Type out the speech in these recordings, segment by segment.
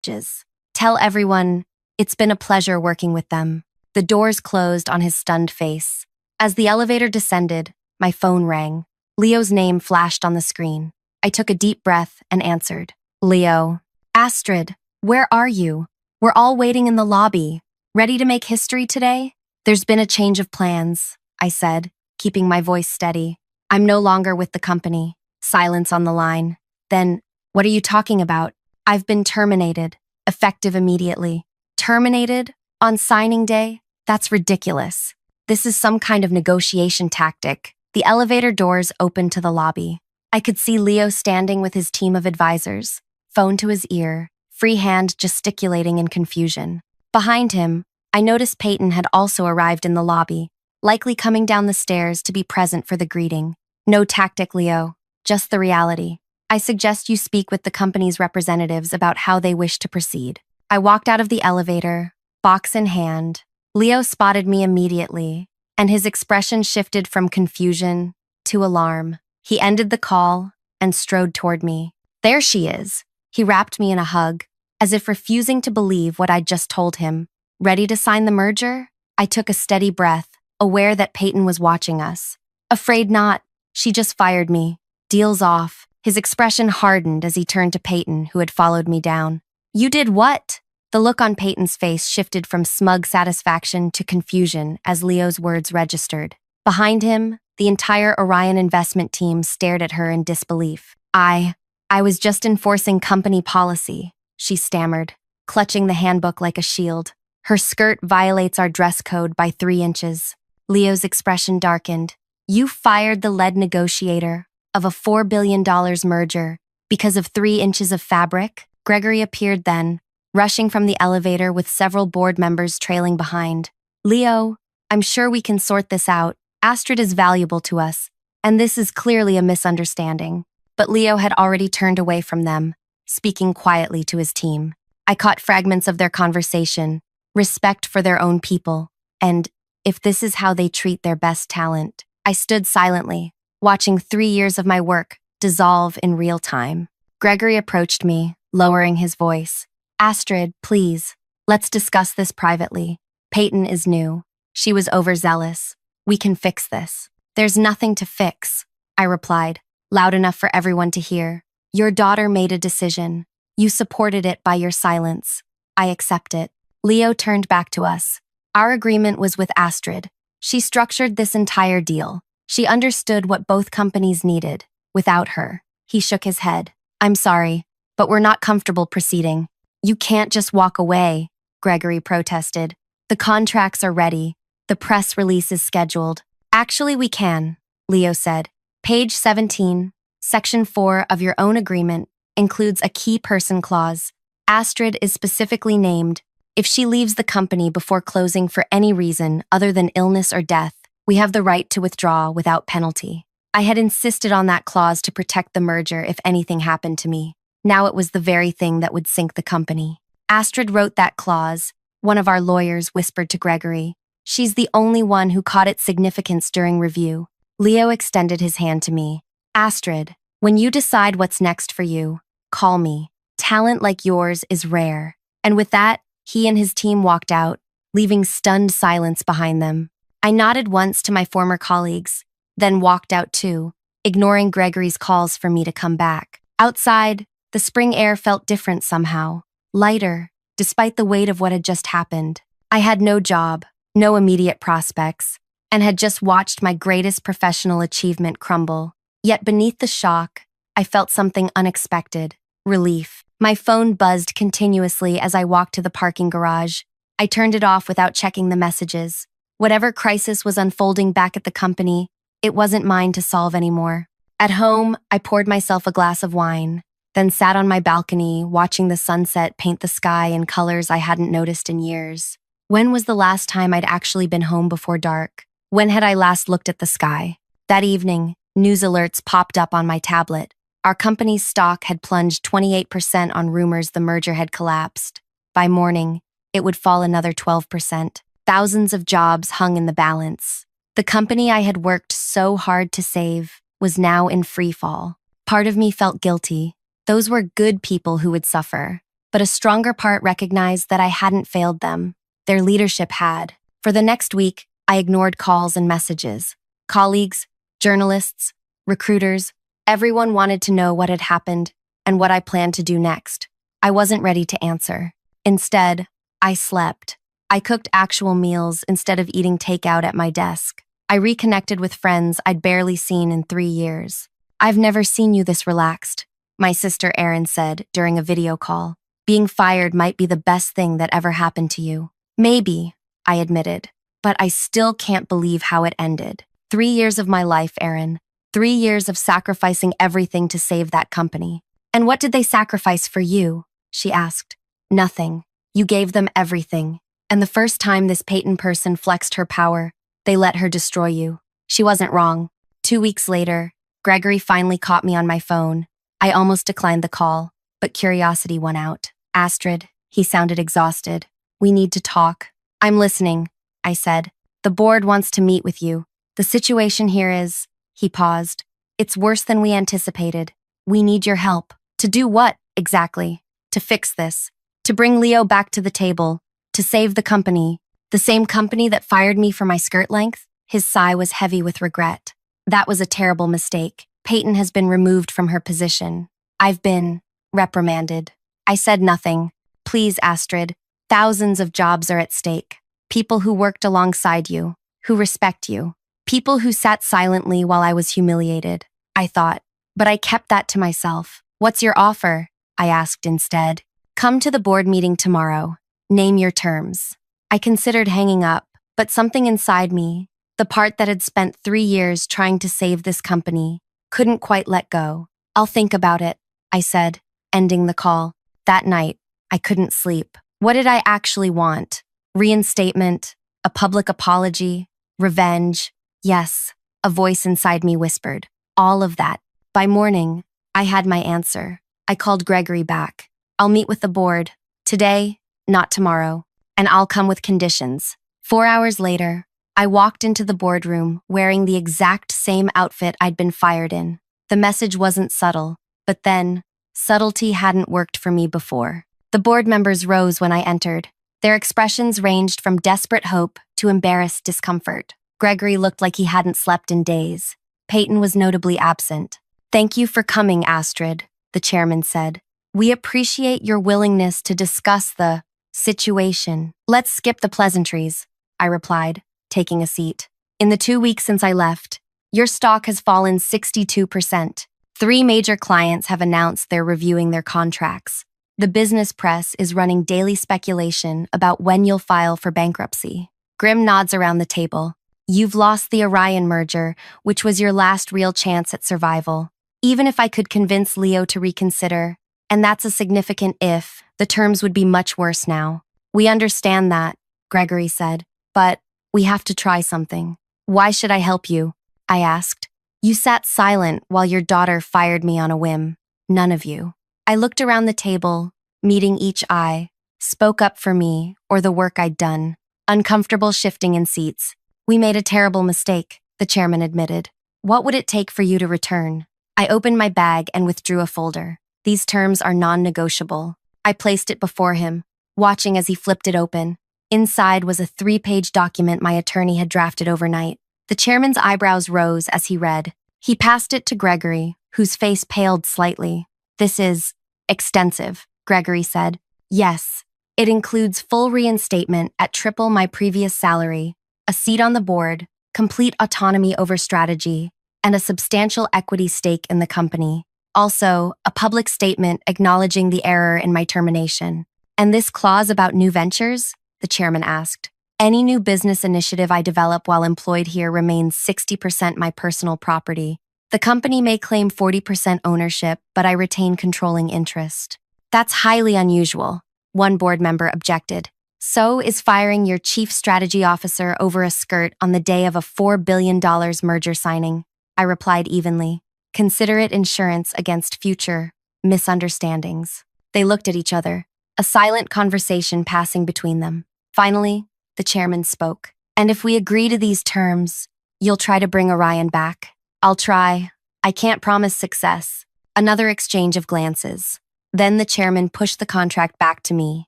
messages. Tell everyone it's been a pleasure working with them. The doors closed on his stunned face. As the elevator descended, my phone rang. Leo's name flashed on the screen. I took a deep breath and answered. Leo. Astrid, where are you? We're all waiting in the lobby. Ready to make history today? There's been a change of plans, I said, keeping my voice steady. I'm no longer with the company. Silence on the line. Then, what are you talking about? I've been terminated, effective immediately. Terminated? On signing day? That's ridiculous. This is some kind of negotiation tactic. The elevator doors opened to the lobby. I could see Leo standing with his team of advisors, phone to his ear, free hand gesticulating in confusion. Behind him, I noticed Peyton had also arrived in the lobby, likely coming down the stairs to be present for the greeting. No tactic, Leo, just the reality. I suggest you speak with the company's representatives about how they wish to proceed. I walked out of the elevator, box in hand. Leo spotted me immediately, and his expression shifted from confusion to alarm. He ended the call and strode toward me. There she is. He wrapped me in a hug, as if refusing to believe what I'd just told him. Ready to sign the merger? I took a steady breath, aware that Peyton was watching us. Afraid not. She just fired me. Deal's off. His expression hardened as he turned to Peyton, who had followed me down. You did what? The look on Peyton's face shifted from smug satisfaction to confusion as Leo's words registered. Behind him, the entire Orion investment team stared at her in disbelief. I was just enforcing company policy, she stammered, clutching the handbook like a shield. Her skirt violates our dress code by 3 inches. Leo's expression darkened. You fired the lead negotiator of a $4 billion merger because of 3 inches of fabric? Gregory appeared then, rushing from the elevator with several board members trailing behind. Leo, I'm sure we can sort this out. Astrid is valuable to us, and this is clearly a misunderstanding. But Leo had already turned away from them, speaking quietly to his team. I caught fragments of their conversation, respect for their own people, and if this is how they treat their best talent. I stood silently, watching 3 years of my work dissolve in real time. Gregory approached me, lowering his voice. Astrid, please, let's discuss this privately. Peyton is new. She was overzealous. We can fix this. There's nothing to fix, I replied, loud enough for everyone to hear. Your daughter made a decision. You supported it by your silence. I accept it. Leo turned back to us. Our agreement was with Astrid. She structured this entire deal. She understood what both companies needed. Without her, he shook his head. I'm sorry, but we're not comfortable proceeding. You can't just walk away, Gregory protested. The contracts are ready. The press release is scheduled. Actually, we can, Leo said. Page 17, Section 4 of your own agreement includes a key person clause. Astrid is specifically named. If she leaves the company before closing for any reason other than illness or death, we have the right to withdraw without penalty. I had insisted on that clause to protect the merger if anything happened to me. Now it was the very thing that would sink the company. Astrid wrote that clause, one of our lawyers whispered to Gregory. She's the only one who caught its significance during review. Leo extended his hand to me. Astrid, when you decide what's next for you, call me. Talent like yours is rare. And with that, he and his team walked out, leaving stunned silence behind them. I nodded once to my former colleagues, then walked out too, ignoring Gregory's calls for me to come back. Outside, the spring air felt different somehow, lighter, despite the weight of what had just happened. I had no job, no immediate prospects, and had just watched my greatest professional achievement crumble. Yet beneath the shock, I felt something unexpected, relief. My phone buzzed continuously as I walked to the parking garage. I turned it off without checking the messages. Whatever crisis was unfolding back at the company, it wasn't mine to solve anymore. At home, I poured myself a glass of wine, then sat on my balcony watching the sunset paint the sky in colors I hadn't noticed in years. When was the last time I'd actually been home before dark? When had I last looked at the sky? That evening, news alerts popped up on my tablet. Our company's stock had plunged 28% on rumors the merger had collapsed. By morning, it would fall another 12%. Thousands of jobs hung in the balance. The company I had worked so hard to save was now in free fall. Part of me felt guilty. Those were good people who would suffer. but a stronger part recognized that I hadn't failed them. Their leadership had. For the next week, I ignored calls and messages. Colleagues, journalists, recruiters, everyone wanted to know what had happened and what I planned to do next. I wasn't ready to answer. Instead, I slept. I cooked actual meals instead of eating takeout at my desk. I reconnected with friends I'd barely seen in 3 years. "I've never seen you this relaxed," my sister Erin said during a video call. "Being fired might be the best thing that ever happened to you." "Maybe," I admitted, "but I still can't believe how it ended. 3 years of my life, Erin. 3 years of sacrificing everything to save that company." "And what did they sacrifice for you?" she asked. "Nothing. You gave them everything. And the first time this Peyton person flexed her power, they let her destroy you." She wasn't wrong. 2 weeks later, Gregory finally caught me on my phone. I almost declined the call, but curiosity won out. "Astrid," he sounded exhausted. "We need to talk." "I'm listening," I said. "The board wants to meet with you. The situation here is—" He paused. "It's worse than we anticipated. We need your help." "To do what, exactly?" "To fix this. To bring Leo back to the table. To save the company. The same company that fired me for my skirt length." His sigh was heavy with regret. "That was a terrible mistake. Peyton has been removed from her position. I've been reprimanded." I said nothing. "Please, Astrid. Thousands of jobs are at stake. People who worked alongside you, who respect you. People who sat silently while I was humiliated," I thought. But I kept that to myself. "What's your offer?" I asked instead. "Come to the board meeting tomorrow. Name your terms." I considered hanging up, but something inside me, the part that had spent 3 years trying to save this company, couldn't quite let go. "I'll think about it," I said, ending the call. That night, I couldn't sleep. What did I actually want? Reinstatement? A public apology? Revenge? Yes, a voice inside me whispered. All of that. By morning, I had my answer. I called Gregory back. "I'll meet with the board. Today, not tomorrow. And I'll come with conditions." 4 hours later, I walked into the boardroom wearing the exact same outfit I'd been fired in. The message wasn't subtle, but then, subtlety hadn't worked for me before. The board members rose when I entered. Their expressions ranged from desperate hope to embarrassed discomfort. Gregory looked like he hadn't slept in days. Peyton was notably absent. "Thank you for coming, Astrid," the chairman said. "We appreciate your willingness to discuss the situation." "Let's skip the pleasantries," I replied, taking a seat. "In the 2 weeks since I left, your stock has fallen 62%. 3 major clients have announced they're reviewing their contracts. The business press is running daily speculation about when you'll file for bankruptcy." Grim nods around the table. "You've lost the Orion merger, which was your last real chance at survival. Even if I could convince Leo to reconsider, and that's a significant if, the terms would be much worse now." "We understand that," Gregory said, "but we have to try something." "Why should I help you?" I asked. "You sat silent while your daughter fired me on a whim. None of you." I looked around the table, meeting each eye, spoke up for me or the work I'd done. Uncomfortable shifting in seats. "We made a terrible mistake," the chairman admitted. "What would it take for you to return?" I opened my bag and withdrew a folder. "These terms are non-negotiable." I placed it before him, watching as he flipped it open. Inside was a 3-page document my attorney had drafted overnight. The chairman's eyebrows rose as he read. He passed it to Gregory, whose face paled slightly. "This is extensive," Gregory said. "Yes, it includes full reinstatement at triple my previous salary, a seat on the board, complete autonomy over strategy, and a substantial equity stake in the company. Also, a public statement acknowledging the error in my termination." "And this clause about new ventures?" the chairman asked. "Any new business initiative I develop while employed here remains 60% my personal property. The company may claim 40% ownership, but I retain controlling interest." "That's highly unusual," one board member objected. "So is firing your chief strategy officer over a skirt on the day of a $4 billion merger signing," I replied evenly. "Consider it insurance against future misunderstandings." They looked at each other, a silent conversation passing between them. Finally, the chairman spoke. "And if we agree to these terms, you'll try to bring Orion back?" "I'll try. I can't promise success." Another exchange of glances. Then the chairman pushed the contract back to me,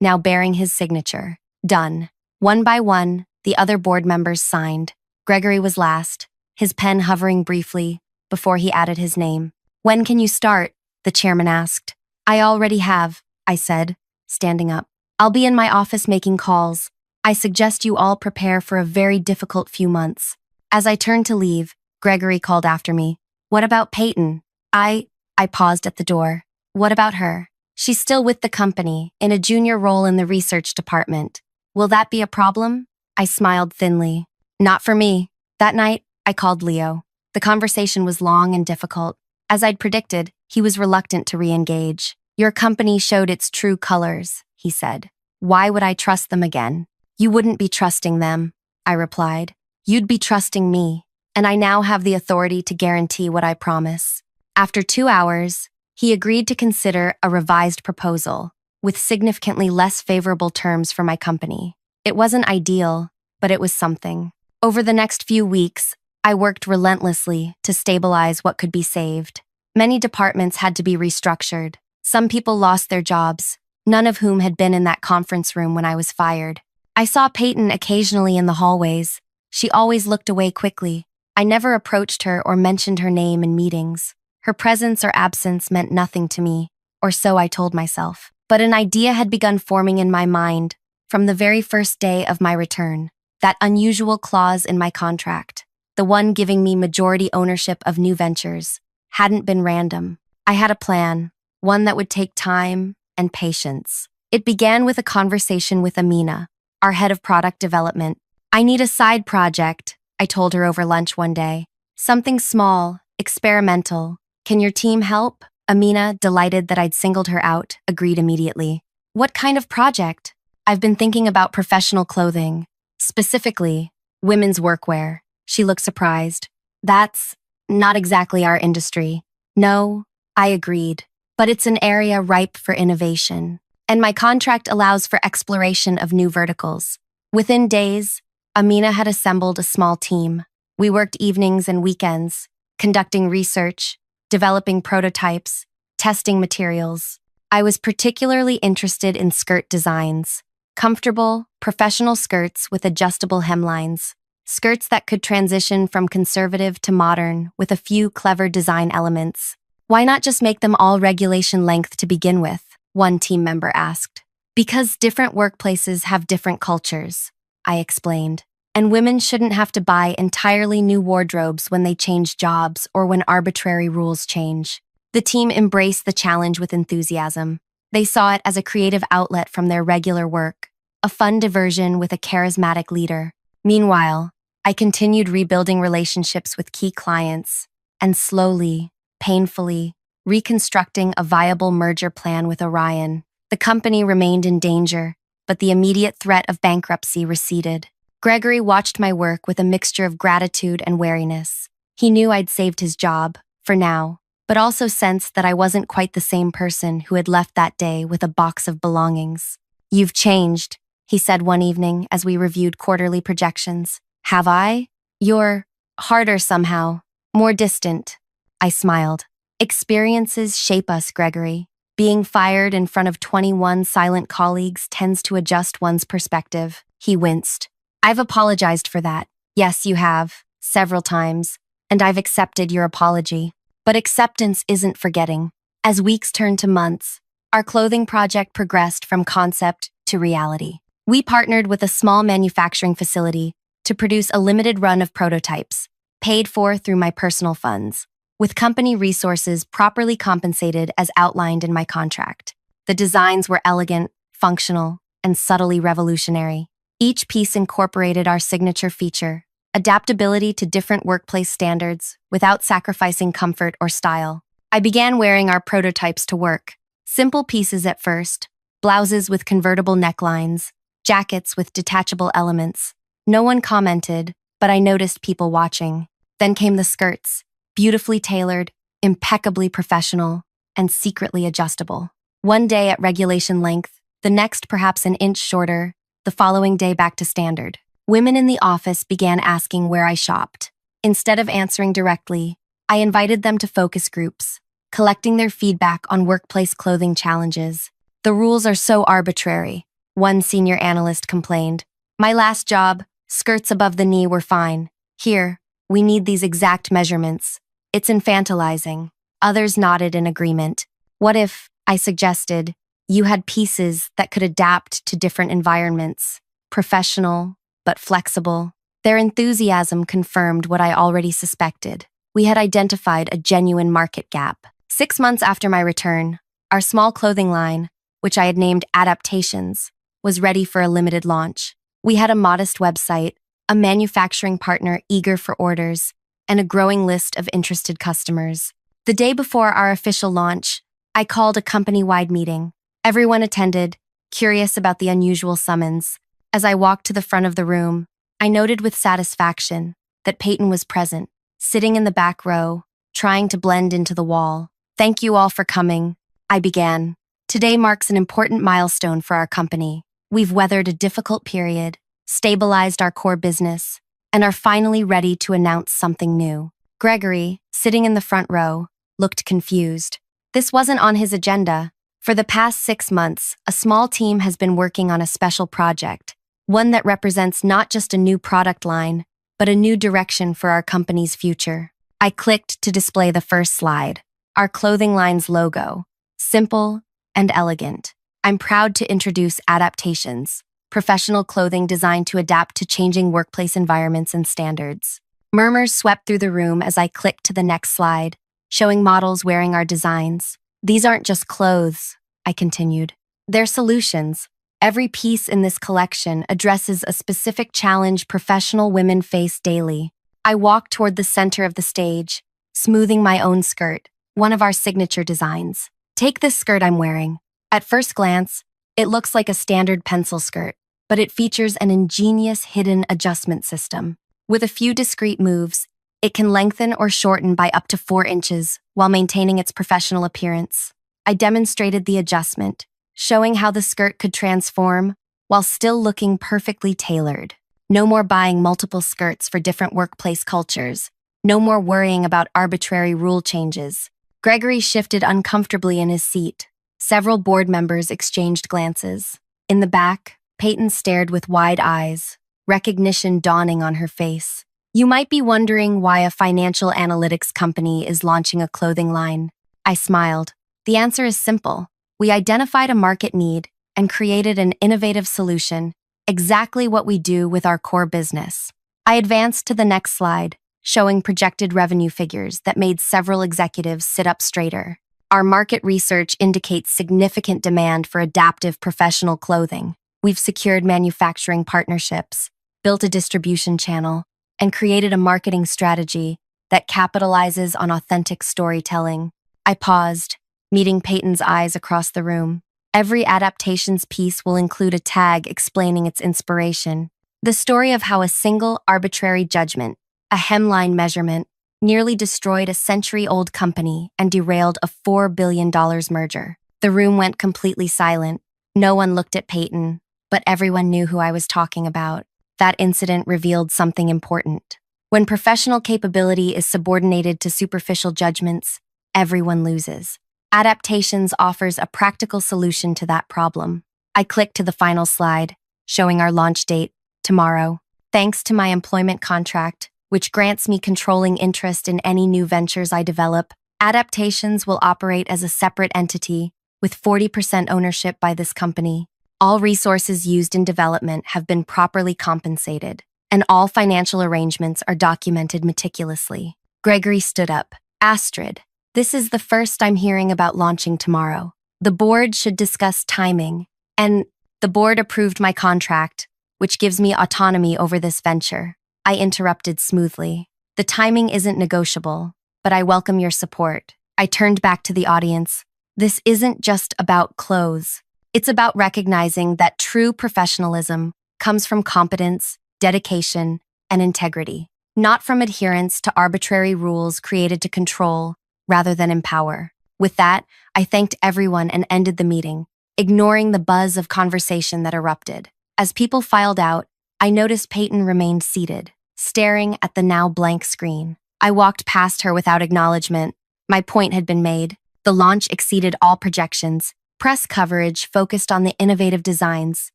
now bearing his signature. Done. One by one, the other board members signed. Gregory was last, his pen hovering briefly before he added his name. When can you start? The chairman asked. I already have, I said, standing up. I'll be in my office making calls. I suggest you all prepare for a very difficult few months. As I turned to leave, Gregory called after me. What about Peyton? I paused at the door. What about her? She's still with the company, in a junior role in the research department. Will that be a problem? I smiled thinly. Not for me. That night, I called Leo. The conversation was long and difficult. As I'd predicted, he was reluctant to re-engage. Your company showed its true colors, he said. Why would I trust them again? You wouldn't be trusting them, I replied. You'd be trusting me, and I now have the authority to guarantee what I promise. After 2 hours, he agreed to consider a revised proposal, with significantly less favorable terms for my company. It wasn't ideal, but it was something. Over the next few weeks, I worked relentlessly to stabilize what could be saved. Many departments had to be restructured. Some people lost their jobs, none of whom had been in that conference room when I was fired. I saw Peyton occasionally in the hallways. She always looked away quickly. I never approached her or mentioned her name in meetings. Her presence or absence meant nothing to me, or so I told myself. But an idea had begun forming in my mind from the very first day of my return. That unusual clause in my contract, the one giving me majority ownership of new ventures, hadn't been random. I had a plan, one that would take time and patience. It began with a conversation with Amina, our head of product development. I need a side project, I told her over lunch one day. Something small, experimental. Can your team help? Amina, delighted that I'd singled her out, agreed immediately. What kind of project? I've been thinking about professional clothing, specifically women's workwear. She looked surprised. That's not exactly our industry. No, I agreed, but it's an area ripe for innovation, and my contract allows for exploration of new verticals. Within days, Amina had assembled a small team. We worked evenings and weekends, conducting research, developing prototypes, testing materials. I was particularly interested in skirt designs. Comfortable, professional skirts with adjustable hemlines. Skirts that could transition from conservative to modern with a few clever design elements. Why not just make them all regulation length to begin with? One team member asked. Because different workplaces have different cultures, I explained. And women shouldn't have to buy entirely new wardrobes when they change jobs or when arbitrary rules change. The team embraced the challenge with enthusiasm. They saw it as a creative outlet from their regular work, a fun diversion with a charismatic leader. Meanwhile, I continued rebuilding relationships with key clients and slowly, painfully, reconstructing a viable merger plan with Orion. The company remained in danger, but the immediate threat of bankruptcy receded. Gregory watched my work with a mixture of gratitude and wariness. He knew I'd saved his job, for now, but also sensed that I wasn't quite the same person who had left that day with a box of belongings. You've changed, he said one evening as we reviewed quarterly projections. Have I? You're harder somehow, more distant. I smiled. Experiences shape us, Gregory. Being fired in front of 21 silent colleagues tends to adjust one's perspective. He winced. I've apologized for that. Yes, you have, several times, and I've accepted your apology. But acceptance isn't forgetting. As weeks turned to months, our clothing project progressed from concept to reality. We partnered with a small manufacturing facility to produce a limited run of prototypes, paid for through my personal funds, with company resources properly compensated as outlined in my contract. The designs were elegant, functional, and subtly revolutionary. Each piece incorporated our signature feature, adaptability to different workplace standards without sacrificing comfort or style. I began wearing our prototypes to work. Simple pieces at first, blouses with convertible necklines, jackets with detachable elements. No one commented, but I noticed people watching. Then came the skirts, beautifully tailored, impeccably professional, and secretly adjustable. One day at regulation length, the next perhaps an inch shorter, the following day back to standard. Women in the office began asking where I shopped. Instead of answering directly, I invited them to focus groups. collecting their feedback on workplace clothing challenges. The rules are so arbitrary, one senior analyst complained. My last job, skirts above the knee were fine. Here, we need these exact measurements. It's infantilizing. Others nodded in agreement. What if, I suggested, you had pieces that could adapt to different environments, professional, but flexible? Their enthusiasm confirmed what I already suspected. We had identified a genuine market gap. 6 months after my return, our small clothing line, which I had named Adaptations, was ready for a limited launch. We had a modest website, a manufacturing partner eager for orders, and a growing list of interested customers. The day before our official launch, I called a company-wide meeting. Everyone attended, curious about the unusual summons. As I walked to the front of the room, I noted with satisfaction that Peyton was present, sitting in the back row, trying to blend into the wall. Thank you all for coming, I began. Today marks an important milestone for our company. We've weathered a difficult period, stabilized our core business, and are finally ready to announce something new. Gregory, sitting in the front row, looked confused. This wasn't on his agenda. For the past 6 months, a small team has been working on a special project, one that represents not just a new product line, but a new direction for our company's future. I clicked to display the first slide, our clothing line's logo, simple and elegant. I'm proud to introduce Adaptations, professional clothing designed to adapt to changing workplace environments and standards. Murmurs swept through the room as I clicked to the next slide, showing models wearing our designs. These aren't just clothes, I continued. They're solutions. Every piece in this collection addresses a specific challenge professional women face daily. I walked toward the center of the stage, smoothing my own skirt, one of our signature designs. Take this skirt I'm wearing. At first glance, it looks like a standard pencil skirt, but it features an ingenious hidden adjustment system. With a few discrete moves, it can lengthen or shorten by up to 4 inches while maintaining its professional appearance. I demonstrated the adjustment, showing how the skirt could transform while still looking perfectly tailored. No more buying multiple skirts for different workplace cultures. No more worrying about arbitrary rule changes. Gregory shifted uncomfortably in his seat. Several board members exchanged glances. In the back, Peyton stared with wide eyes, recognition dawning on her face. You might be wondering why a financial analytics company is launching a clothing line. I smiled. The answer is simple. We identified a market need and created an innovative solution, exactly what we do with our core business. I advanced to the next slide, showing projected revenue figures that made several executives sit up straighter. Our market research indicates significant demand for adaptive professional clothing. We've secured manufacturing partnerships, built a distribution channel, and created a marketing strategy that capitalizes on authentic storytelling. I paused, meeting Peyton's eyes across the room. Every Adaptations piece will include a tag explaining its inspiration. The story of how a single arbitrary judgment, a hemline measurement, nearly destroyed a century-old company and derailed a $4 billion merger. The room went completely silent. No one looked at Peyton, but everyone knew who I was talking about. That incident revealed something important. When professional capability is subordinated to superficial judgments, everyone loses. Adaptations offers a practical solution to that problem. I clicked to the final slide, showing our launch date, tomorrow. Thanks to my employment contract, which grants me controlling interest in any new ventures I develop, Adaptations will operate as a separate entity with 40% ownership by this company. All resources used in development have been properly compensated, and all financial arrangements are documented meticulously. Gregory stood up. Astrid, this is the first I'm hearing about launching tomorrow. The board should discuss timing, and the board approved my contract, which gives me autonomy over this venture. I interrupted smoothly. The timing isn't negotiable, but I welcome your support. I turned back to the audience. This isn't just about clothes. It's about recognizing that true professionalism comes from competence, dedication, and integrity, not from adherence to arbitrary rules created to control rather than empower. With that, I thanked everyone and ended the meeting, ignoring the buzz of conversation that erupted. As people filed out, I noticed Peyton remained seated, staring at the now blank screen. I walked past her without acknowledgement, My point had been made. The launch exceeded all projections. Press coverage focused on the innovative designs,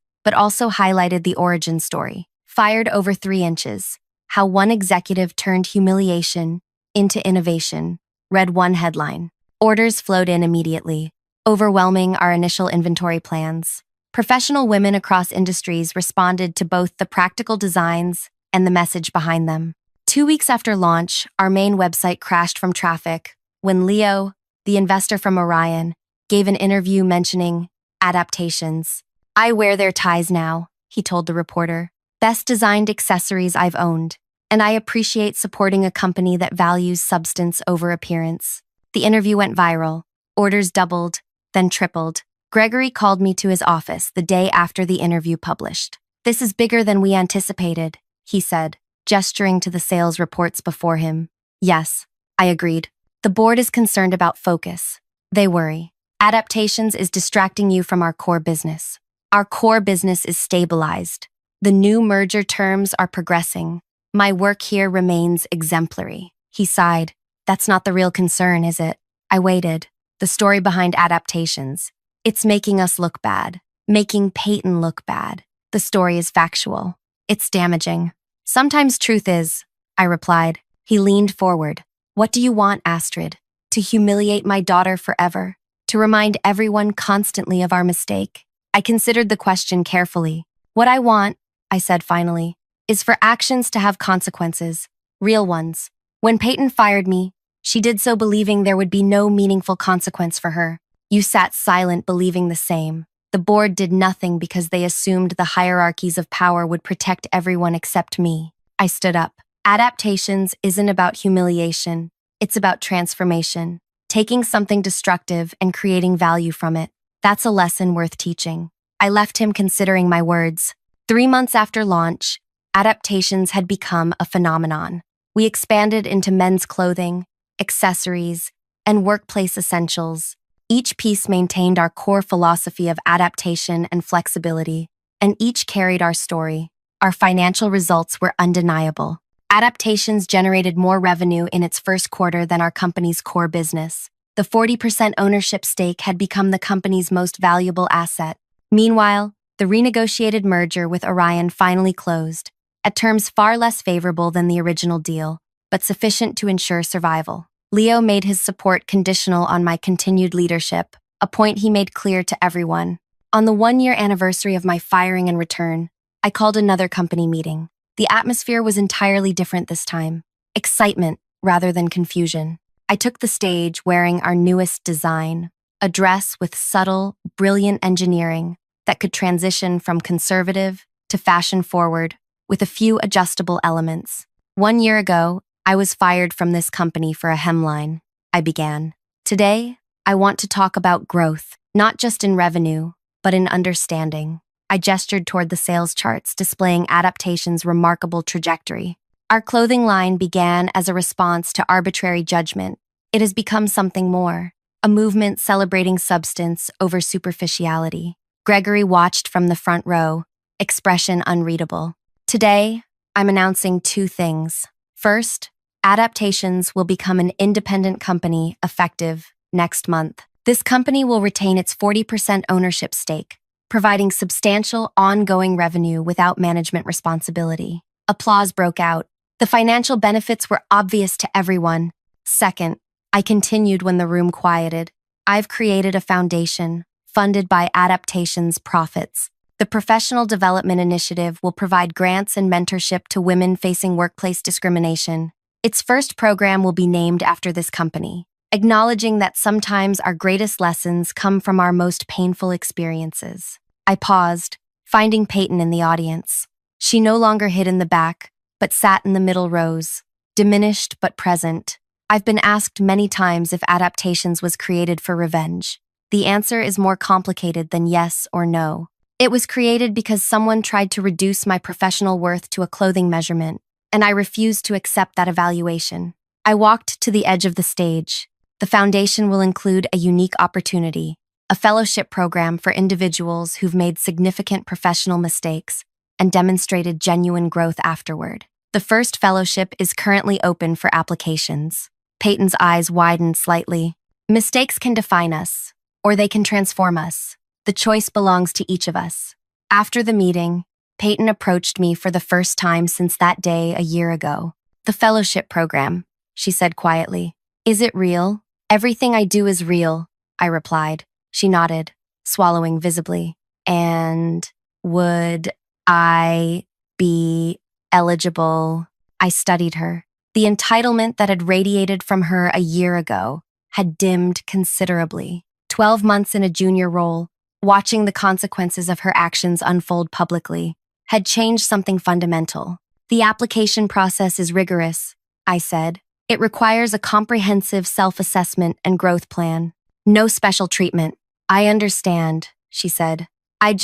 but also highlighted the origin story. Fired over 3 inches. How one executive turned humiliation into innovation, read one headline. Orders flowed in immediately, overwhelming our initial inventory plans. Professional women across industries responded to both the practical designs and the message behind them. 2 weeks after launch, our main website crashed from traffic when Leo, the investor from Orion, gave an interview mentioning adaptations. "I wear their ties now," he told the reporter. "Best designed accessories I've owned, and I appreciate supporting a company that values substance over appearance." The interview went viral. Orders doubled, then tripled. Gregory called me to his office the day after the interview published. "This is bigger than we anticipated," he said, gesturing to the sales reports before him. "Yes," I agreed. "The board is concerned about focus. They worry. Adaptations is distracting you from our core business. Our core business is stabilized. The new merger terms are progressing. My work here remains exemplary." He sighed. "That's not the real concern, is it?" I waited. The story behind adaptations. It's making us look bad. Making Peyton look bad. The story is factual. It's damaging. "Sometimes truth is," I replied. He leaned forward. "What do you want, Astrid? To humiliate my daughter forever? To remind everyone constantly of our mistake?" I considered the question carefully. "What I want," I said finally, "is for actions to have consequences. Real ones. When Peyton fired me, she did so believing there would be no meaningful consequence for her. You sat silent believing the same. The board did nothing because they assumed the hierarchies of power would protect everyone except me." I stood up. "Adaptations isn't about humiliation. It's about transformation. Taking something destructive and creating value from it. That's a lesson worth teaching." I left him considering my words. 3 months after launch, adaptations had become a phenomenon. We expanded into men's clothing, accessories, and workplace essentials. Each piece maintained our core philosophy of adaptation and flexibility, and each carried our story. Our financial results were undeniable. Adaptations generated more revenue in its first quarter than our company's core business. The 40% ownership stake had become the company's most valuable asset. Meanwhile, the renegotiated merger with Orion finally closed, at terms far less favorable than the original deal, but sufficient to ensure survival. Leo made his support conditional on my continued leadership, a point he made clear to everyone. On the 1-year anniversary of my firing and return, I called another company meeting. The atmosphere was entirely different this time. Excitement rather than confusion. I took the stage wearing our newest design, a dress with subtle, brilliant engineering that could transition from conservative to fashion-forward with a few adjustable elements. 1 year ago, I was fired from this company for a hemline. I began. "Today, I want to talk about growth, not just in revenue, but in understanding." I gestured toward the sales charts displaying Adaptation's remarkable trajectory. Our clothing line began as a response to arbitrary judgment. It has become something more, a movement celebrating substance over superficiality. Gregory watched from the front row, expression unreadable. "Today, I'm announcing 2 things. First, Adaptations will become an independent company effective next month. This company will retain its 40% ownership stake, providing substantial ongoing revenue without management responsibility." Applause broke out. The financial benefits were obvious to everyone. Second, I continued when the room quieted. "I've created a foundation, funded by Adaptations profits. The Professional Development Initiative will provide grants and mentorship to women facing workplace discrimination. Its first program will be named after this company, acknowledging that sometimes our greatest lessons come from our most painful experiences." I paused, finding Peyton in the audience. She no longer hid in the back, but sat in the middle rows, diminished but present. I've been asked many times if Adaptations was created for revenge. The answer is more complicated than yes or no. It was created because someone tried to reduce my professional worth to a clothing measurement, and I refused to accept that evaluation. I walked to the edge of the stage. The foundation will include a unique opportunity, a fellowship program for individuals who've made significant professional mistakes and demonstrated genuine growth afterward. The first fellowship is currently open for applications. Peyton's eyes widened slightly. Mistakes can define us, or they can transform us. The choice belongs to each of us. After the meeting, Peyton approached me for the first time since that day a year ago. The fellowship program, she said quietly. Is it real? Everything I do is real, I replied. She nodded, swallowing visibly. And would I be eligible? I studied her. The entitlement that had radiated from her a year ago had dimmed considerably. 12 months in a junior role, watching the consequences of her actions unfold publicly, had changed something fundamental. The application process is rigorous, I said. It requires a comprehensive self-assessment and growth plan. No special treatment. I understand, she said. I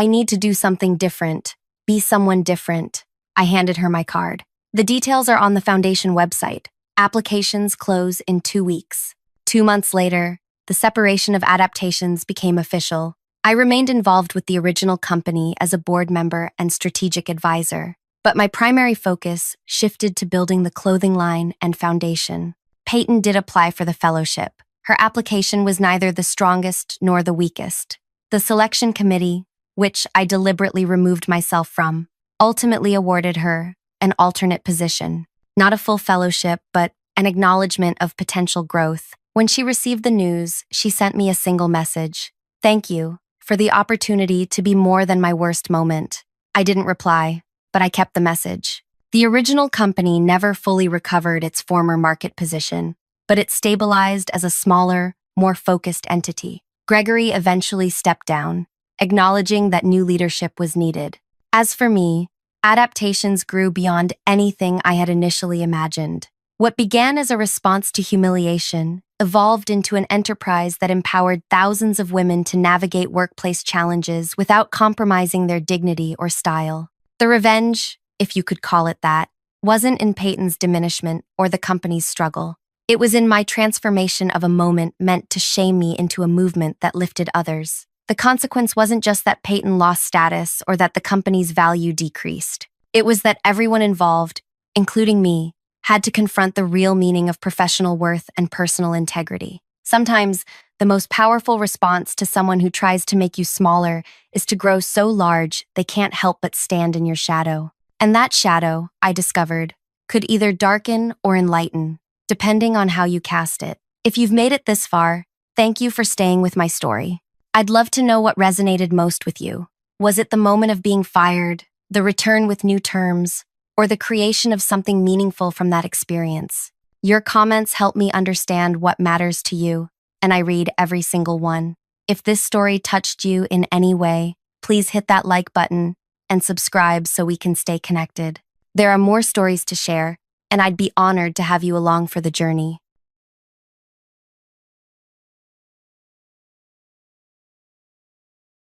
need to do something different. Be someone different. I handed her my card. The details are on the foundation website. Applications close in 2 weeks. 2 months later, the separation of Adaptations became official. I remained involved with the original company as a board member and strategic advisor, but my primary focus shifted to building the clothing line and foundation. Peyton did apply for the fellowship. Her application was neither the strongest nor the weakest. The selection committee, which I deliberately removed myself from, ultimately awarded her an alternate position. Not a full fellowship, but an acknowledgement of potential growth. When she received the news, she sent me a single message. Thank you for the opportunity to be more than my worst moment. I didn't reply, but I kept the message. The original company never fully recovered its former market position, but it stabilized as a smaller, more focused entity. Gregory eventually stepped down, acknowledging that new leadership was needed. As for me, Adaptations grew beyond anything I had initially imagined. What began as a response to humiliation evolved into an enterprise that empowered thousands of women to navigate workplace challenges without compromising their dignity or style. The revenge, if you could call it that, wasn't in Peyton's diminishment or the company's struggle. It was in my transformation of a moment meant to shame me into a movement that lifted others. The consequence wasn't just that Peyton lost status or that the company's value decreased. It was that everyone involved, including me, had to confront the real meaning of professional worth and personal integrity. Sometimes, the most powerful response to someone who tries to make you smaller is to grow so large they can't help but stand in your shadow. And that shadow, I discovered, could either darken or enlighten, depending on how you cast it. If you've made it this far, thank you for staying with my story. I'd love to know what resonated most with you. Was it the moment of being fired, the return with new terms, or the creation of something meaningful from that experience? Your comments help me understand what matters to you, and I read every single one. If this story touched you in any way, please hit that like button and subscribe so we can stay connected. There are more stories to share, and I'd be honored to have you along for the journey.